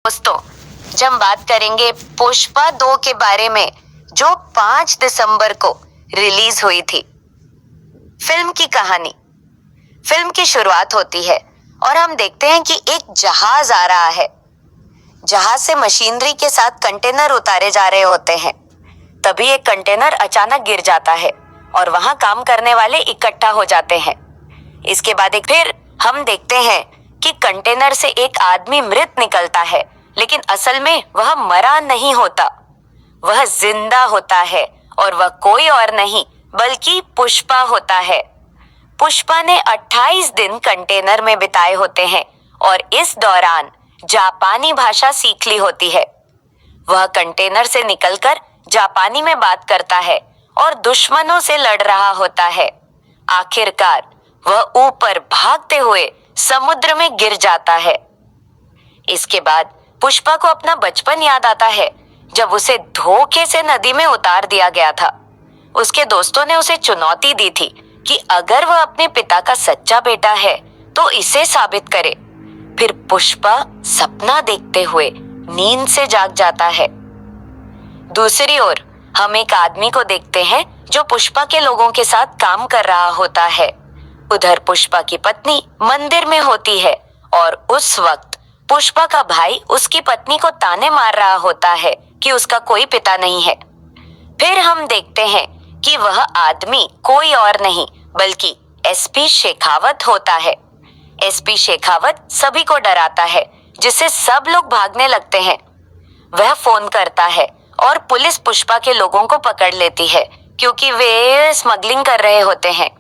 दोस्तों, जब हम बात करेंगे पुष्पा 2 के बारे में, जो 5 दिसंबर को रिलीज हुई थी। फिल्म की कहानी, फिल्म की शुरुआत होती है और हम देखते हैं कि एक जहाज आ रहा है। जहाज से मशीनरी के साथ कंटेनर उतारे जा रहे होते हैं। तभी एक कंटेनर अचानक गिर जाता है और वहां काम करने वाले इकट्ठा हो जाते हैं। इसके बाद फिर हम देखते हैं कि कंटेनर से एक आदमी मृत निकलता है, लेकिन असल में वह मरा नहीं होता, वह जिंदा होता है और वह कोई और नहीं बल्कि पुष्पा होता है। पुष्पा ने 28 दिन कंटेनर में बिताए होते हैं और इस दौरान जापानी भाषा सीख ली होती है। वह कंटेनर से निकलकर जापानी में बात करता है और दुश्मनों से लड़ रहा होता है। आखिरकार वह ऊपर भागते हुए समुद्र में गिर जाता है। इसके बाद पुष्पा को अपना बचपन याद आता है, जब उसे धोखे से नदी में उतार दिया गया था। उसके दोस्तों ने उसे चुनौती दी थी कि अगर वह अपने पिता का सच्चा बेटा है तो इसे साबित करे। फिर पुष्पा सपना देखते हुए नींद से जाग जाता है। दूसरी ओर हम एक आदमी को देखते हैं जो पुष्पा के लोगों के साथ काम कर रहा होता है। उधर पुष्पा की पत्नी मंदिर में होती है और उस वक्त पुष्पा का भाई उसकी पत्नी को ताने मार रहा होता है कि उसका कोई पिता नहीं है। फिर हम देखते हैं कि वह आदमी कोई और नहीं बल्कि एसपी शेखावत होता है। एसपी शेखावत सभी को डराता है, जिससे सब लोग भागने लगते हैं। वह फोन करता है और पुलिस पुष्पा के लोगों को पकड़ लेती है, क्योंकि वे स्मगलिंग कर रहे होते हैं।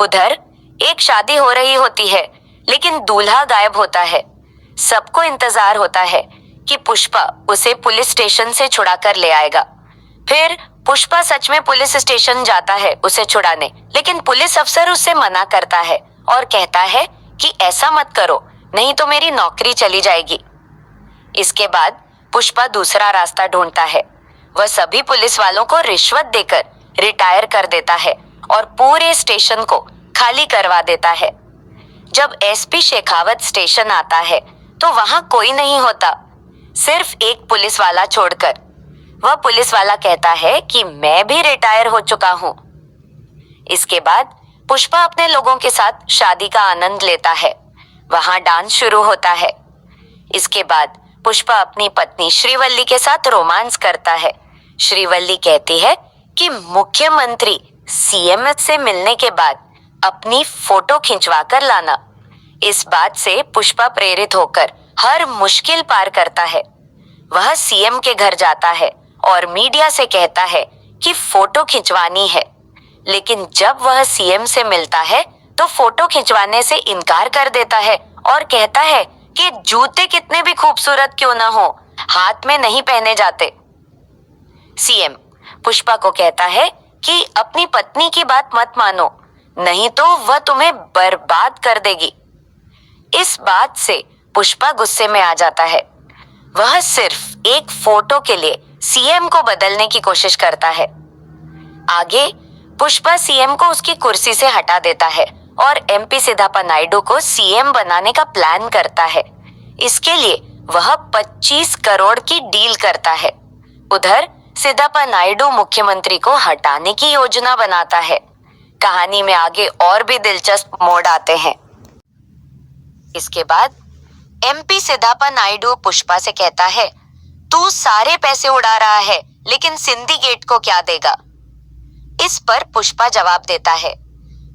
उधर एक शादी हो रही होती है, लेकिन दूल्हा गायब होता है। सबको इंतजार होता है कि पुष्पा उसे पुलिस स्टेशन से छुड़ा कर ले आएगा। फिर पुष्पा सच में पुलिस स्टेशन जाता है उसे छुड़ाने, लेकिन पुलिस अफसर उससे मना करता है और कहता है कि ऐसा मत करो, नहीं तो मेरी नौकरी चली जाएगी। इसके बाद पुष्पा दूसरा रास्ता ढूंढता है। वह सभी पुलिस वालों को रिश्वत देकर रिटायर कर देता है और पूरे स्टेशन को खाली करवा देता है। जब एसपी शेखावत स्टेशन आता है तो वहां कोई नहीं होता, सिर्फ एक पुलिस वाला छोड़कर। वह पुलिस वाला कहता है कि मैं भी रिटायर हो चुका हूं। इसके बाद पुष्पा अपने लोगों के साथ शादी का आनंद लेता है। वहां डांस शुरू होता है। इसके बाद पुष्पा अपनी पत्नी श्रीवल्ली के साथ रोमांस करता है। श्रीवल्ली कहती है कि मुख्यमंत्री सीएम से मिलने के बाद अपनी फोटो खिंचवा कर लाना। इस बात से पुष्पा प्रेरित होकर हर मुश्किल पार करता है। वह सीएम के घर जाता है और मीडिया से कहता है कि फोटो खिंचवानी है, लेकिन जब वह सीएम से मिलता है तो फोटो खिंचवाने से इनकार कर देता है और कहता है कि जूते कितने भी खूबसूरत क्यों ना हो, हाथ में नहीं पहने जाते। सीएम पुष्पा को कहता है कि अपनी पत्नी की बात मत मानो, नहीं तो वह तुम्हें बर्बाद कर देगी। इस बात से पुष्पा गुस्से में आ जाता है। वह सिर्फ एक फोटो के लिए सीएम को बदलने की कोशिश करता है। आगे पुष्पा सीएम को उसकी कुर्सी से हटा देता है और एमपी सिद्धापा नायडू को सीएम बनाने का प्लान करता है। इसके लिए वह 25 करोड़ की डील करता है। उधर सिद्धापा नायडू मुख्यमंत्री को हटाने की योजना बनाता है। कहानी में आगे और भी दिलचस्प मोड़ आते हैं। इसके बाद एमपी सिद्धापा नायडू पुष्पा से कहता है, तू सारे पैसे उड़ा रहा है, लेकिन सिंधी गेट को क्या देगा? इस पर पुष्पा जवाब देता है,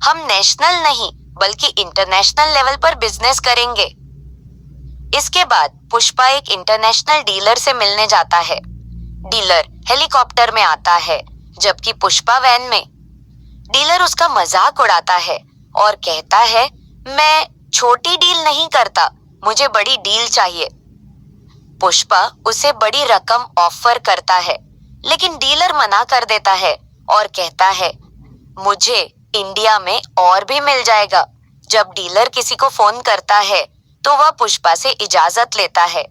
हम नेशनल नहीं बल्कि इंटरनेशनल लेवल पर बिजनेस करेंगे। इसके बाद पुष्पा एक इंटरनेशनल डीलर से मिलने जाता है। डीलर हेलीकॉप्टर में आता है, जबकि पुष्पा वैन में। डीलर उसका मजाक उड़ाता है और कहता है, मैं छोटी डील नहीं करता, मुझे बड़ी डील चाहिए। पुष्पा उसे बड़ी रकम ऑफर करता है, लेकिन डीलर मना कर देता है और कहता है, मुझे इंडिया में और भी मिल जाएगा। जब डीलर किसी को फोन करता है तो वह पुष्पा से इजाजत लेता है।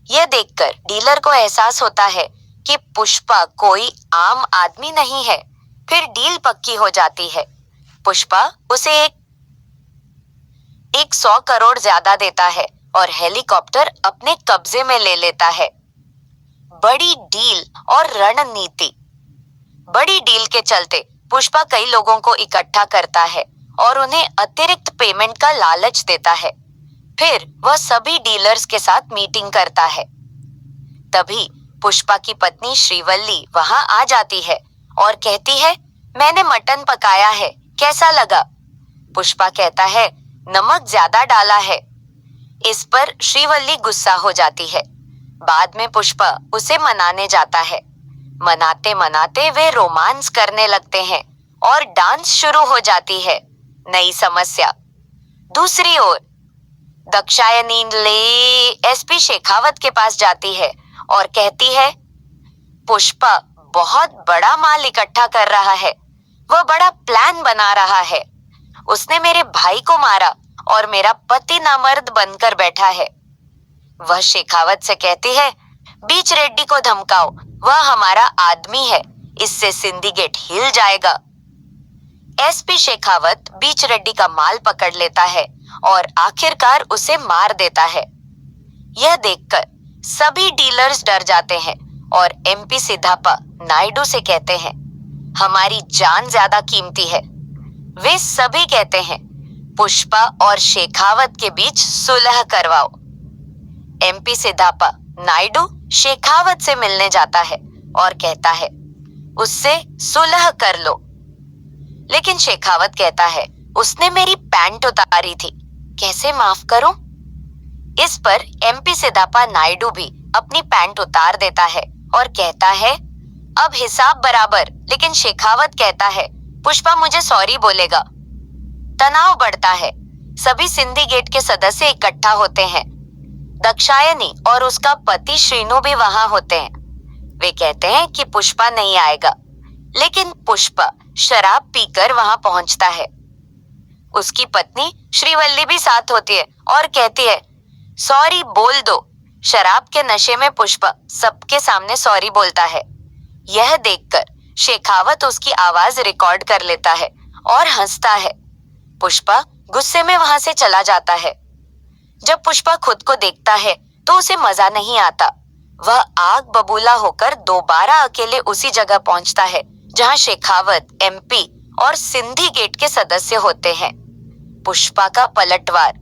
यह देखकर डीलर को एहसास होता है कि पुष्पा कोई आम आदमी नहीं है। फिर डील पक्की हो जाती है। पुष्पा उसे एक 100 करोड़ ज्यादा देता है और हेलीकॉप्टर अपने कब्जे में ले लेता है। बड़ी डील और रणनीति। बड़ी डील के चलते पुष्पा कई लोगों को इकट्ठा करता है और उन्हें अतिरिक्त पेमेंट का लालच देता है। फिर वह सभी डीलर्स के साथ मीटिंग करता है। तभी पुष्पा की पत्नी श्रीवल्ली वहां आ जाती है और कहती है, मैंने मटन पकाया है, कैसा लगा? पुष्पा कहता है, नमक ज्यादा डाला है। इस पर श्रीवल्ली गुस्सा हो जाती है। बाद में पुष्पा उसे मनाने जाता है। मनाते मनाते वे रोमांस करने लगते हैं और डांस शुरू हो जाती है। नई समस्या। दूसरी ओर दाक्षायणी एसपी शेखावत के पास जाती है और कहती है, पुष्पा बहुत बड़ा माल इकट्ठा कर रहा है, वह बड़ा प्लान बना रहा है। उसने मेरे भाई को मारा और मेरा पति नामर्द बनकर बैठा है। वह शेखावत से कहती है, बीच रेड्डी को धमकाओ, वह हमारा आदमी है, इससे सिंडिकेट हिल जाएगा। एसपी शेखावत बीच रेड्डी का माल पकड़ लेता है और आखिरकार उसे मार देता है। यह देखकर सभी डीलर्स डर जाते हैं और एमपी सिद्धापा नायडू से कहते हैं, हमारी जान ज्यादा कीमती है। वे सभी कहते हैं, पुष्पा और शेखावत के बीच सुलह करवाओ। एमपी सिद्धापा नायडू शेखावत से मिलने जाता है और कहता है, उससे सुलह कर लो। लेकिन शेखावत कहता है, उसने मेरी पैंट उतारी थी, कैसे माफ करूं? इस पर एमपी सिद्धापा नायडू भी अपनी पैंट उतार देता है और कहता है, अब हिसाब बराबर। लेकिन शेखावत कहता है, पुष्पा मुझे सॉरी बोलेगा। तनाव बढ़ता है। सभी सिंडिकेट के सदस्य इकट्ठा होते हैं। दाक्षायणी और उसका पति श्रीनु भी वहां होते हैं। वे कहते हैं कि पुष्पा नहीं आएगा, लेकिन पुष्पा शराब पीकर वहां पहुंचता है। उसकी पत्नी श्रीवल्ली भी साथ होती है और कहती है, सॉरी बोल दो। शराब के नशे में पुष्पा सबके सामने सॉरी बोलता है। यह देखकर शेखावत उसकी आवाज रिकॉर्ड कर लेता है और हंसता है। पुष्पा गुस्से में वहां से चला जाता है। जब पुष्पा खुद को देखता है तो उसे मजा नहीं आता। वह आग बबूला होकर दोबारा अकेले उसी जगह पहुंचता है जहां शेखावत, एमपी और सिंडिकेट के सदस्य होते हैं। पुष्पा का पलटवार।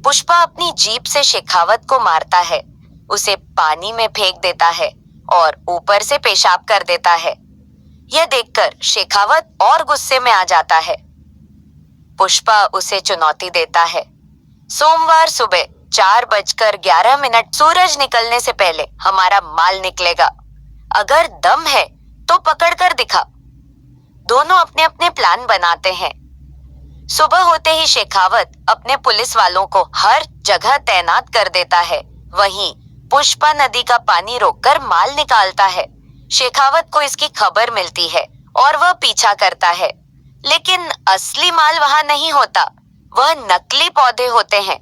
पुष्पा अपनी जीप से शेखावत को मारता है, उसे पानी में फेंक देता है और ऊपर से पेशाब कर देता है। यह देखकर शेखावत और गुस्से में आ जाता है। पुष्पा उसे चुनौती देता है, सोमवार सुबह 4:11 सूरज निकलने से पहले हमारा माल निकलेगा। अगर दम है तो पकड़ कर दिखा। दोनों अपने अपने प्लान बनाते हैं। सुबह होते ही शेखावत अपने पुलिस वालों को हर जगह तैनात कर देता है। वहीं पुष्पा नदी का पानी रोककर माल निकालता है। शेखावत को इसकी खबर मिलती है और वह पीछा करता है, लेकिन असली माल वहां नहीं होता, वह नकली पौधे होते हैं।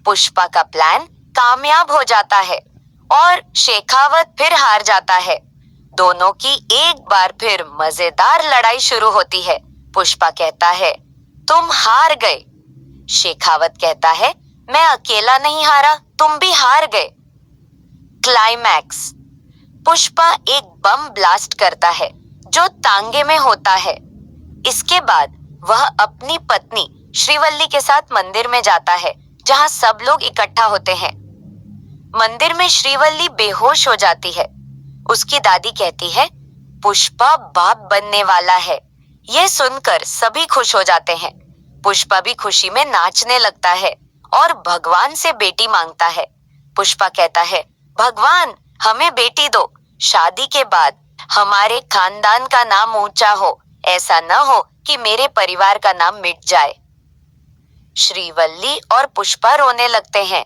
पुष्पा का प्लान कामयाब हो जाता है और शेखावत फिर हार जाता है। दोनों की एक बार फिर मजेदार लड़ाई शुरू होती है। पुष्पा कहता है, तुम हार गए। शेखावत कहता है, मैं अकेला नहीं हारा, तुम भी हार गए। क्लाइमैक्स। पुष्पा एक बम ब्लास्ट करता है जो तांगे में होता है। इसके बाद वह अपनी पत्नी श्रीवल्ली के साथ मंदिर में जाता है जहां सब लोग इकट्ठा होते हैं। मंदिर में श्रीवल्ली बेहोश हो जाती है। उसकी दादी कहती है, पुष्पा बाप बनने वाला है। यह सुनकर सभी खुश हो जाते हैं। पुष्पा भी खुशी में नाचने लगता है और भगवान से बेटी मांगता है। पुष्पा कहता है, भगवान हमें बेटी दो, शादी के बाद हमारे खानदान का नाम ऊंचा हो, ऐसा न हो कि मेरे परिवार का नाम मिट जाए। श्रीवल्ली और पुष्पा रोने लगते हैं।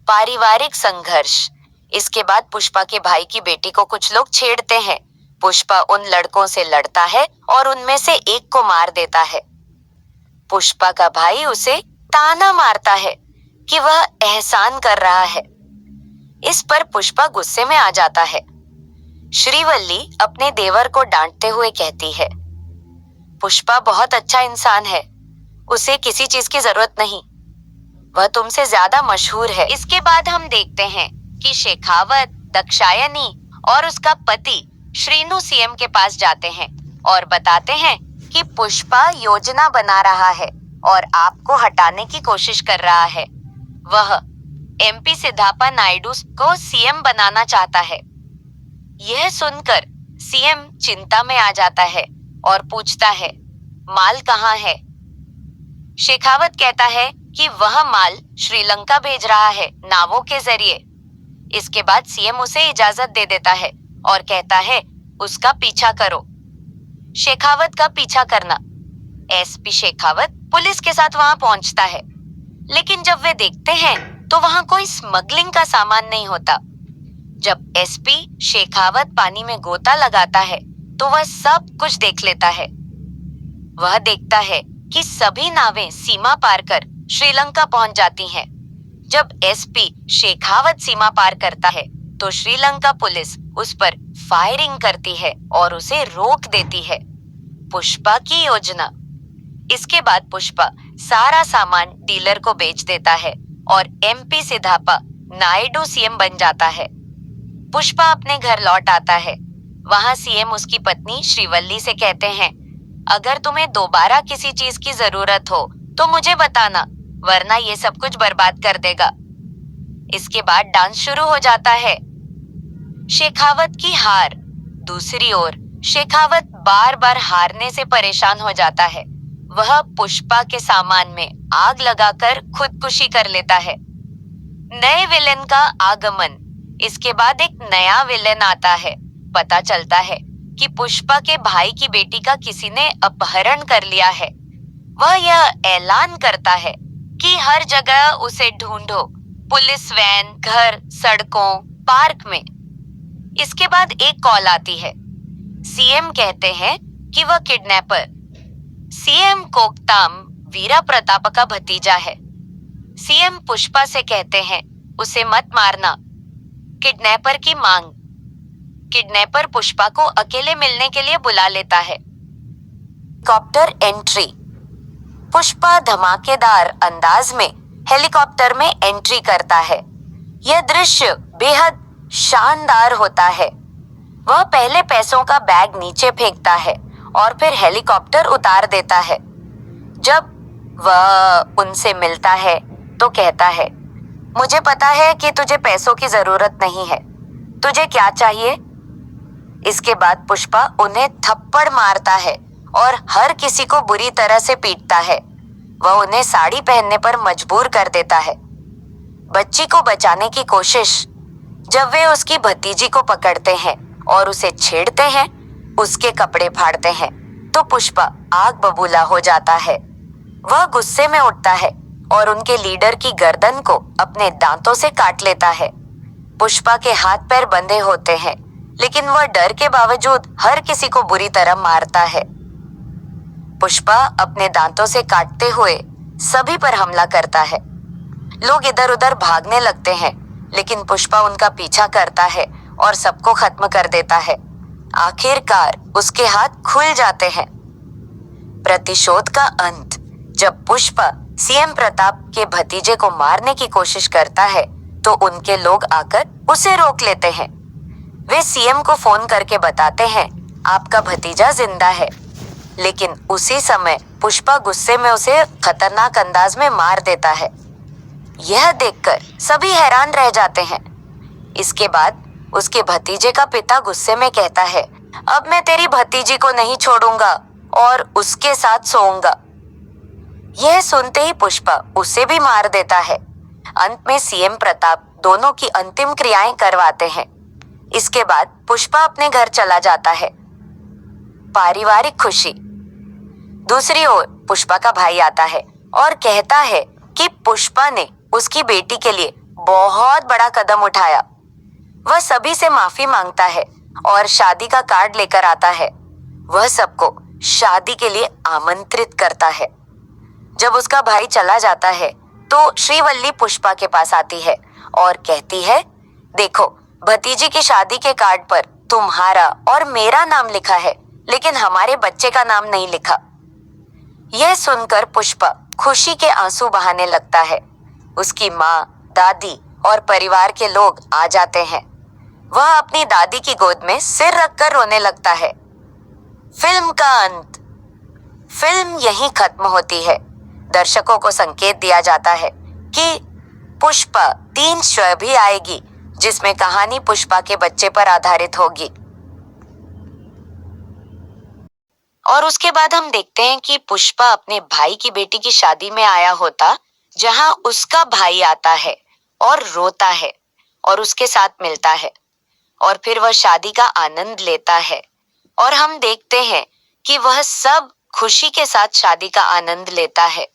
पारिवारिक संघर्ष। इसके बाद पुष्पा के भाई की बेटी को कुछ लोग छेड़ते हैं। पुष्पा उन लड़कों से लड़ता है और उनमें से एक को मार देता है। पुष्पा का भाई उसे ताना मारता है कि वह एहसान कर रहा है। इस पर पुष्पा गुस्से में आ जाता है। श्रीवल्ली अपने देवर को डांटते हुए कहती है, पुष्पा बहुत अच्छा इंसान है, उसे किसी चीज की जरूरत नहीं। वह तुमसे ज्यादा मशहूर है। इसके बाद हम देखते हैं कि शेखावत, दाक्षायणी और उसका पति श्रीनु सीएम के पास जाते हैं और बताते हैं कि पुष्पा योजना बना रहा है और आपको हटाने की कोशिश कर रहा है। वह एमपी सिद्धापा नायडू को सीएम बनाना चाहता है। यह सुनकर सीएम चिंता में आ जाता है और पूछता है, माल कहाँ है? शेखावत कहता है कि वह माल श्रीलंका भेज रहा है नावों के जरिए। इसके बाद सीएम उसे इजाजत दे देता है और कहता है, उसका पीछा करो। शेखावत का पीछा करना। एसपी शेखावत पुलिस के साथ वहां पहुंचता है, लेकिन जब वे देखते हैं तो वहां कोई स्मगलिंग का सामान नहीं होता। जब एसपी शेखावत पानी में गोता लगाता है तो वह सब कुछ देख लेता है। वह देखता है कि सभी नावें सीमा पार कर श्रीलंका पहुंच जाती हैं। जब एसपी शेखावत सीमा पार करता है तो श्रीलंका पुलिस उस पर फायरिंग करती है और उसे रोक देती है। पुष्पा की योजना। इसके बाद पुष्पा सारा सामान डीलर को बेच देता है और एमपी सिद्धापा नायडू सीएम बन जाता है। पुष्पा अपने घर लौट आता है। वहां सीएम उसकी पत्नी श्रीवल्ली से कहते हैं, अगर तुम्हें दोबारा किसी चीज की जरूरत हो तो मुझे बताना, वरना ये सब कुछ बर्बाद कर देगा। इसके बाद डांस शुरू हो जाता है। शेखावत की हार। दूसरी ओर शेखावत बार बार हारने से परेशान हो जाता है। वह पुष्पा के सामान में आग लगाकर खुदकुशी कर लेता है। नए विलेन का आगमन। इसके बाद एक नया विलेन आता है। पता चलता है कि पुष्पा के भाई की बेटी का किसी ने अपहरण कर लिया है। वह यह ऐलान करता है कि हर जगह उसे ढूंढो, पुलिस वैन, घर, सड़कों, पार्क में। इसके बाद एक कॉल आती है। सीएम कहते हैं कि वह किडनैपर सीएम कोकताम वीरा प्रताप का भतीजा है। सीएम पुष्पा से कहते हैं, उसे मत मारना। किडनैपर की मांग। किडनैपर पुष्पा को अकेले मिलने के लिए बुला लेता है। Helicopter entry. पुष्पा धमाकेदार अंदाज में हेलीकॉप्टर में एंट्री करता है। यह दृश्य बेहद शानदार होता है। वह पहले पैसों का बैग नीचे फेंकता है और फिर हेलीकॉप्टर उतार देता है। जब वह उनसे मिलता है तो कहता है, मुझे पता है कि तुझे पैसों की जरूरत नहीं है, तुझे क्या चाहिए? इसके बाद पुष्पा उन्हें थप्पड़ मारता है और हर किसी को बुरी तरह से पीटता है। वह उन्हें साड़ी पहनने पर मजबूर कर देता है। बच्ची को बचाने की कोशिश। जब वे उसकी भतीजी को पकड़ते हैं और उसे छेड़ते हैं, उसके कपड़े फाड़ते हैं, तो पुष्पा आग बबूला हो जाता है। वह गुस्से में उठता है और उनके लीडर की गर्दन को अपने दांतों से काट लेता है। पुष्पा के हाथ पैर बंधे होते हैं, लेकिन वह डर के बावजूद हर किसी को बुरी तरह मारता है। पुष्पा अपने दांतों से काटते हुए सभी पर हमला करता है। लोग इधर उधर भागने लगते हैं, लेकिन पुष्पा उनका पीछा करता है और सबको खत्म कर देता है। आखिरकार उसके हाथ खुल जाते हैं। प्रतिशोध का अंत। जब पुष्पा सीएम प्रताप के भतीजे को मारने की कोशिश करता है तो उनके लोग आकर उसे रोक लेते हैं। वे सीएम को फोन करके बताते हैं, आपका भतीजा जिंदा है। लेकिन उसी समय पुष्पा गुस्से में उसे खतरनाक अंदाज में मार देता है। यह देखकर सभी हैरान रह जाते हैं। इसके बाद उसके भतीजे का पिता गुस्से में कहता है, अब मैं तेरी भतीजी को नहीं छोड़ूंगा और उसके साथ सोऊंगा। यह सुनते ही पुष्पा उसे भी मार देता है। अंत में सीएम प्रताप दोनों की अंतिम क्रियाएं करवाते हैं। इसके बाद पुष्पा अपने घर चला जाता है। पारिवारिक खुशी। दूसरी ओर पुष्पा का भाई आता है और कहता है कि पुष्पा ने उसकी बेटी के लिए बहुत बड़ा कदम उठाया। वह सभी से माफी मांगता है और शादी का कार्ड लेकर आता है। वह सबको शादी के लिए आमंत्रित करता है। जब उसका भाई चला जाता है तो श्रीवल्ली पुष्पा के पास आती है और कहती है, देखो, भतीजी की शादी के कार्ड पर तुम्हारा और मेरा नाम लिखा है, लेकिन हमारे बच्चे का नाम नहीं लिखा। यह सुनकर पुष्पा खुशी के आंसू बहाने लगता है। उसकी माँ, दादी और परिवार के लोग आ जाते हैं। वह अपनी दादी की गोद में सिर रखकर रोने लगता है। फिल्म का अंत। फिल्म यहीं खत्म होती है। दर्शकों को संकेत दिया जाता है कि पुष्पा 3 भी आएगी, जिसमें कहानी पुष्पा के बच्चे पर आधारित होगी। और उसके बाद हम देखते हैं कि पुष्पा अपने भाई की बेटी की शादी में आया होता, जहां उसका भाई आता है और रोता है और उसके साथ मिलता है और फिर वह शादी का आनंद लेता है और हम देखते हैं कि वह सब खुशी के साथ शादी का आनंद लेता है।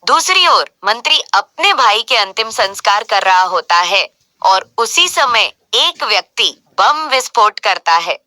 दूसरी ओर मंत्री अपने भाई के अंतिम संस्कार कर रहा होता है और उसी समय एक व्यक्ति बम विस्फोट करता है।